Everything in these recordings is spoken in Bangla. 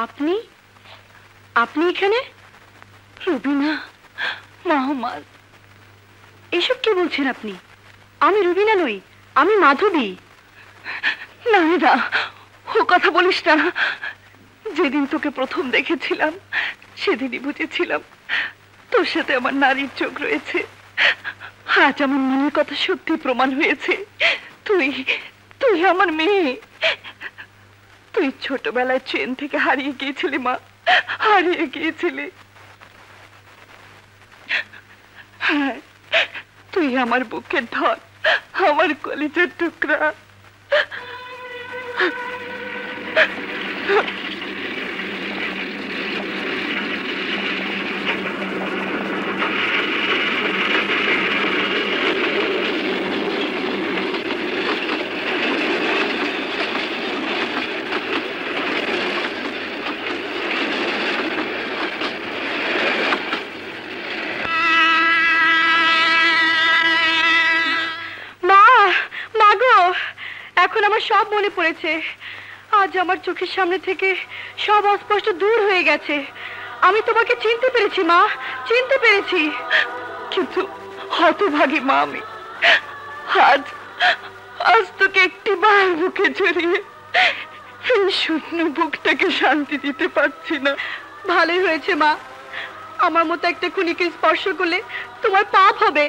আপনি আপনি এখানে? রুবিনা, মোহাম্মদ, এসব কি বলছেন আপনি? আমি রুবিনা নই, আমি মাধবী। না না, ও কথা বলিস না। যেদিন তোকে প্রথম দেখেছিলাম সেদিনই বুঝেছিলাম তোর সাথে আমার নারীর চোখ রয়েছে। আজ আমার মনের কথা সত্যি প্রমাণ হয়েছে। তুই তুই আমার মেয়ে। তুই ছোটবেলায় ট্রেন থেকে হারিয়ে গিয়েছিলি মা, হারিয়ে গিয়েছিলি। হ্যাঁ, তুই আমার বুকের ধন, আমার কলিজার টুকরা। এখন আমার সব মনে পড়েছে। আজ আমার চোখের সামনে থেকে সব অস্পষ্ট দূর হয়ে গেছে। আমি তোমাকে চিনতে পেরেছি মা, চিনতে পেরেছি। কিন্তু হতভাগী মা আমি। আজ আজ তোকে একটি বার বুকে জড়িয়ে এই শূন্য বুকটাকে শান্তি দিতে পারছি না। ভালোই হয়েছে মা, আমার মতো একটা খুনিকে স্পর্শ করলে তোমার পাপ হবে।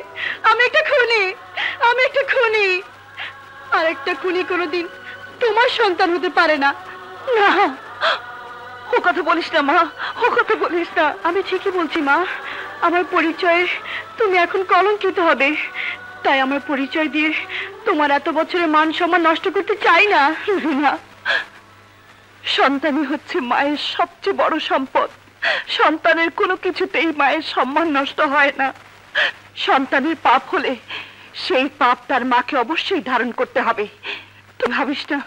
আমি একটা খুনি, আমি একটা খুনি। আর একটা খুনি কোনোদিন তোমার সন্তান হতে পারে না। না, ও কথা বলিস না মা, ও কথা বলিস না। আমি ঠিকই বলছি মা, আমার পরিচয়ে তুমি এখন কলঙ্কিত হবে। তাই আমার পরিচয় দিয়ে তোমার এত বছরের মান সম্মান নষ্ট করতে চাই না। না, সন্তানই হচ্ছে মায়ের সবচেয়ে বড় সম্পদ। সন্তানের কোনো কিছুতেই মায়ের সম্মান নষ্ট হয় না। সন্তানের পাপ হলে সেই পাপ তার মাকে অবশ্যই ধারণ করতে হবে। তুই ভাবিস না,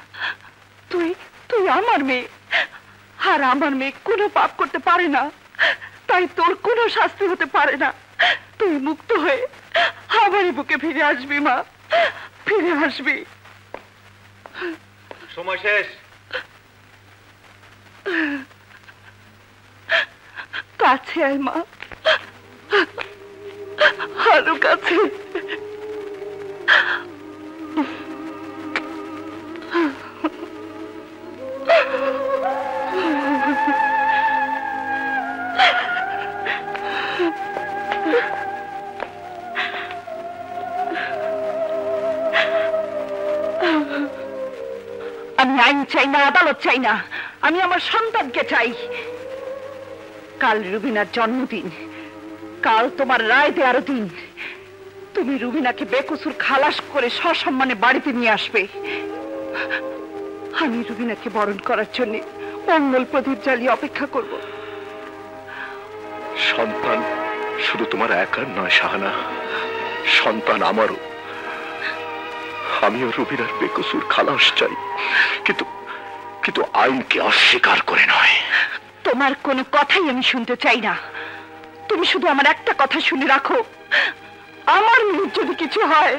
তুই তুই আমার মেয়ে, আর আমার মেয়ে কোনো পাপ করতে পারে না। তাই তোর কোনো শাস্তি হতে পারে না। তুই মুক্ত হয়ে আমারই বুকে ফিরে আসবি মা, ফিরে আসবি। সময় শেষ। কাছে আয় মা, আরো কাছে। আমি আইন চাই না, আদালত চাই না, আমি আমার সন্তানকে চাই। কাল রুবিনার জন্মদিন, কাল তোমার রায় দেওয়ার দিন। তুমি রুবিনাকে বেকসুর খালাস করে সসম্মানে বাড়িতে নিয়ে আসবে। আমি রুবিনাকে বরণ করার জন্য মঙ্গল প্রদীপ জ্বালিয়ে অপেক্ষা করব। সন্তান শুধু তোমার একার নয় শাহানা, সন্তান আমারও। আমিও রুবিনার বেকসুর খালাস চাই, কিন্তু কিন্তু আইনকে অস্বীকার করে নয়। তোমার কোনো কথাই আমি শুনতে চাই না। তুমি শুধু আমার একটা কথা শুনে রাখো, আমার মেয়ের যদি কিছু হয়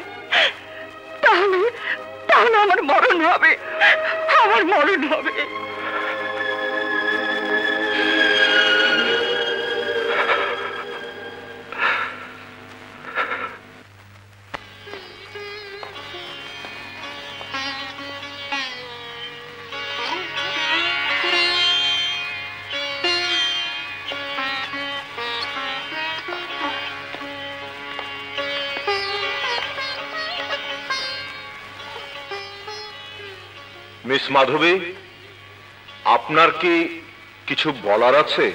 তাহলে তাহলে আমার মরণ হবে, আমার মরণ হবে। মিস মাধবী, আপনার কি কিছু বলার আছে?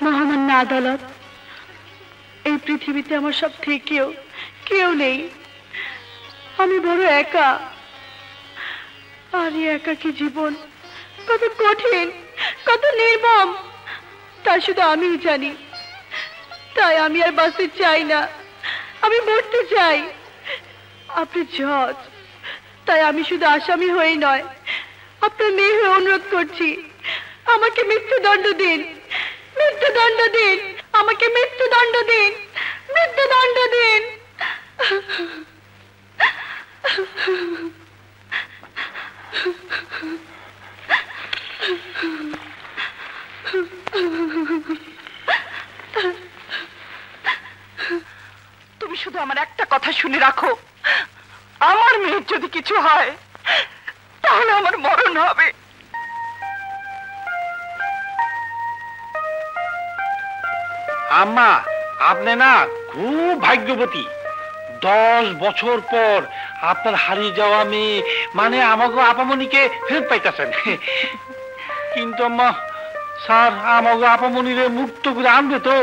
মহামান্য আদালত, এই পৃথিবীতে আমার সব থেকে কেউ নেই। আমি বড় একা। আর এই একাকী জীবন কত কঠিন, কত নির্মম তা শুধু আমিই জানি। তাই আমি আর বাঁচতে চাই না, আমি মরতে চাই। আপনি জজ, তাই আমি শুধু আসামি হয়ে নয়, আপনার মেয়ে হয়ে অনুরোধ করছি, আমাকে মৃত্যুদণ্ড দিন, মৃত্যুদণ্ড দিন। আমাকে মৃত্যুদণ্ড দিন, মৃত্যুদণ্ড দিন। তুমি শুধু আমার একটা কথা শুনে রাখো, আমার মেয়ের যদি কিছু হয় তাহলে আমার মরণ হবে। আম্মা, আপনি না খুব ভাগ্যবতী। 10 বছর পর আপনার হারিয়ে যাওয়া মেয়ে মানে আমাকে আপামনিকে ফেরত পাইতেছেন। কিন্তু আম্মা, স্যার আমাকে আপামনিরে মুক্ত করে আনবে তো?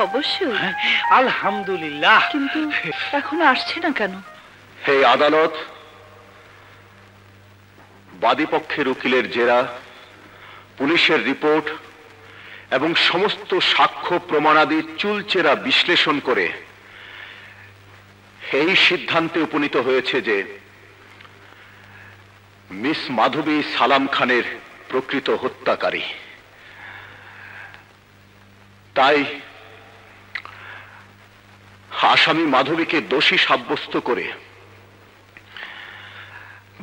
অবশ্যই। আলহামদুলিল্লাহ। কিন্তু এখন আসছে না কেন? হে আদালত, বাদীপক্ষের উকিলের জেরা, পুলিশের রিপোর্ট এবং সমস্ত সাক্ষ্য প্রমাণাদি চুলচেরা বিশ্লেষণ করে এই সিদ্ধান্তে উপনীত হয়েছে যে মিস মাধবী সালাম খানের প্রকৃত হত্যাকারী। তাই আসামি মাধবীকে দোষী সাব্যস্ত করে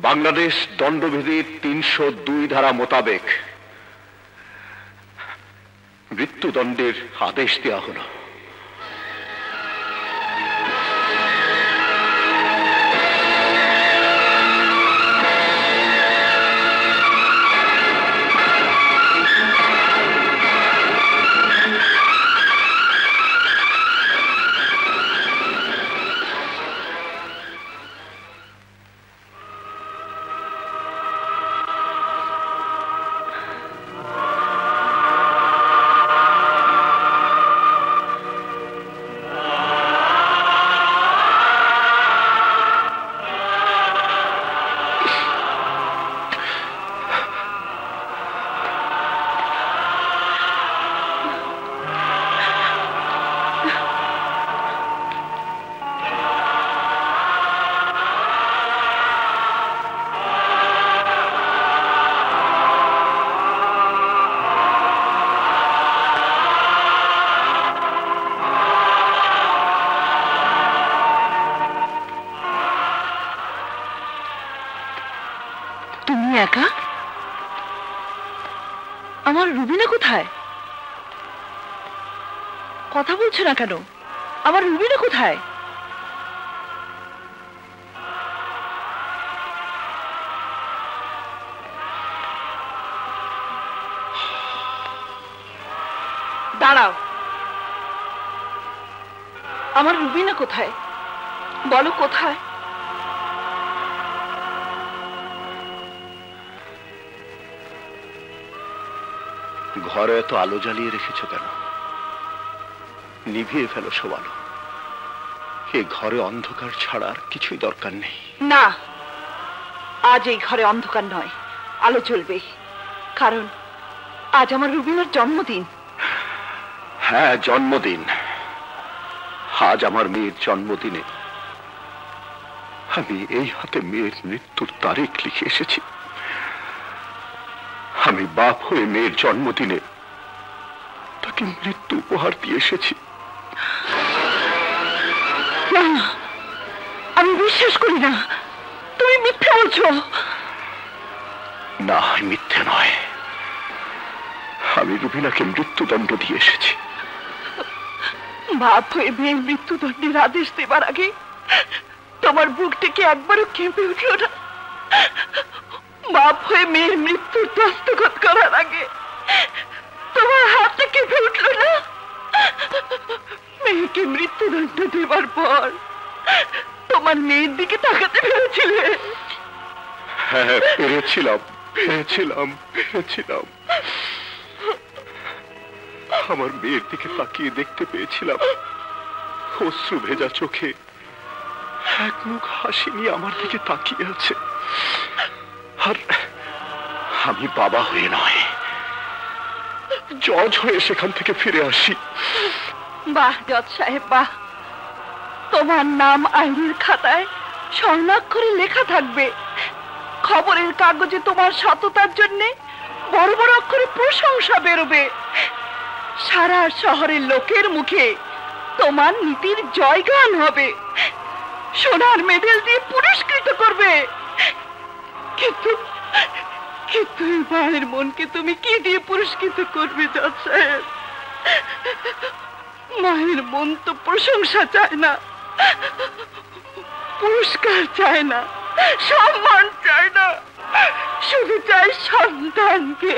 বাংলাদেশ দণ্ডবিধির 302 ধারা মোতাবেক মৃত্যুদণ্ডের আদেশ দেওয়া হলো। একা? আমার রুবিনা কোথায়? কথা বলছো না কেন? আমার রুবিনা কোথায়? দাঁড়াও, আমার রুবিনা কোথায়? বলো কোথায়? ঘরে এত আলো জ্বালিয়ে রেখেছ কেন? নিভিয়ে ফেলো সব আলো। এই ঘরে অন্ধকার ছাড়া আর কিছুই দরকার নেই। না, আজ এই ঘরে অন্ধকার নয়, আলো জ্বলবে। কারণ আজ আমার রুবিনার জন্মদিন। হ্যাঁ, জন্মদিন। আজ আমার মেয়ের জন্মদিনে আমি এই হাতে মেয়ের মৃত্যুর তারিখ লিখে এসেছি। আমি বাপ হয়ে মেয়ের জন্মদিনে তাকে মৃত্যু উপহার দিয়ে এসেছি। না, আমি বিশ্বাস করি না। তুমি মিথ্যে বলছো। না, মিথ্যে নয়। আমি রুবিনাকে মৃত্যুদণ্ড দিয়ে এসেছি। বাপ হয়ে মেয়ের মৃত্যুদণ্ডের আদেশ দেবার আগে তোমার বুক থেকে একবারও কেঁপে উঠল না? বাপ হয়ে মেয়ের মৃত্যুর দস্তখত করার আগে তোমার হাতটা কেঁপে উঠল না? মেয়েকে মৃত্যুদণ্ড দেবার পর তোমার মেয়ের দিকে তাকাতে পেরেছিলে? হ্যাঁ, পেরেছিলাম, পেরেছিলাম, পেরেছিলাম। আমার মেয়ের দিকে তাকিয়ে দেখতে পেয়েছিলাম অশ্রু ভেজা চোখে এক মুখ হাসি নিয়ে আমার দিকে তাকিয়ে আছে। আর আমি বাবা হয়ে নয়, জজ হয়ে সেখান থেকে ফিরে আসি। বাহ জজ সাহেব, বাহ। তোমার নাম আইনের খাতায় স্বর্ণাক্ষরে লেখা থাকবে। খবরের কাগজে তোমার সততার জন্য বড় বড় অক্ষরে প্রশংসা বেরোবে। সারা শহরের লোকের মুখে তোমার নীতির জয়গান হবে, সোনার মেডেল দিয়ে পুরস্কৃত করবে। কিন্তু কিন্তু এই মায়ের মনকে তুমি কি দিয়ে পুরস্কৃত করবে জজ সাহেব? মায়ের মন তো প্রশংসা চায় না, পুরস্কার চায় না, সম্মান চায় না, শুধু চায় সন্তানকে।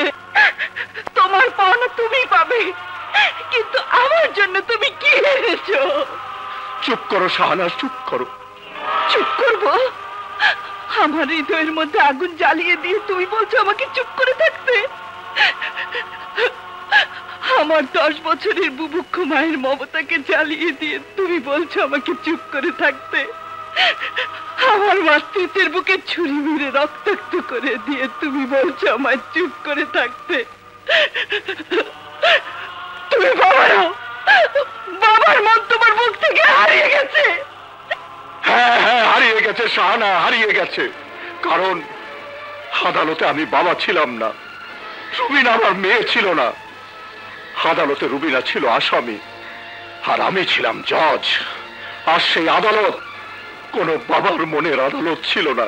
তোমার পাওনা তুমি পাবে, কিন্তু আমার জন্য তুমি কি এনেছো? চুপ করো শাহানাজ, চুপ করো। চুপ করবো? আমার হৃদয়ের মধ্যে আগুন জ্বালিয়ে দিয়ে তুমি বলছো আমাকে চুপ করে থাকতে? আমার 10 বছরের বুভুক্ষ মায়ের মমতাকে জ্বালিয়ে দিয়ে তুমি বলছো আমাকে চুপ করে থাকতে? আমার মাতৃত্বের বুকে ছুরি মেরে রক্তাক্ত করে দিয়ে তুমি বলছো আমায় চুপ করে থাকতে? তুমি বাবার মন তোমার মুখ থেকে হারিয়ে গেছে। হ্যাঁ হ্যাঁ, হারিয়ে গেছে শাহানা, হারিয়ে গেছে। কারণ আদালতে আমি বাবা ছিলাম না, রুবিনা আমার মেয়ে ছিল না। আদালতে রুবিনা ছিল আসামি, আর আমি ছিলাম জজ। আর সেই আদালত কোনো বাবার মনের আদালত ছিল না,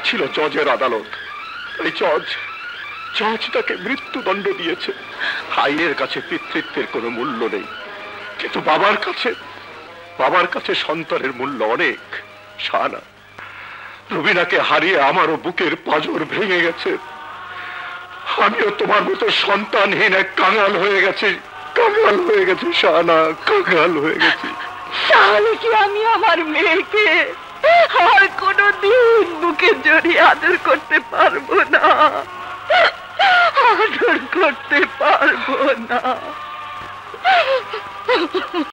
ছিল জজের আদালত। এই জজ তাকে মৃত্যুদণ্ড দিয়েছে। আইনের কাছে পিতৃত্বের কোনো মূল্য নেই, কিন্তু বাবার কাছে সন্তানের মূল্য অনেক। শাহানা, রুবিনাকে হারিয়ে আমারও বুকের পাঁজর ভেঙে গেছে। আমিও তোমার মতো সন্তানহীন এক কাঙাল হয়ে গেছি, শাহানা, কাঙাল হয়ে গেছি। তাহলে কি আমি আমার মেয়েকে আর কোনোদিন বুকে জড়িয়ে আদর করতে পারবো না? আদর করতে পারবো না।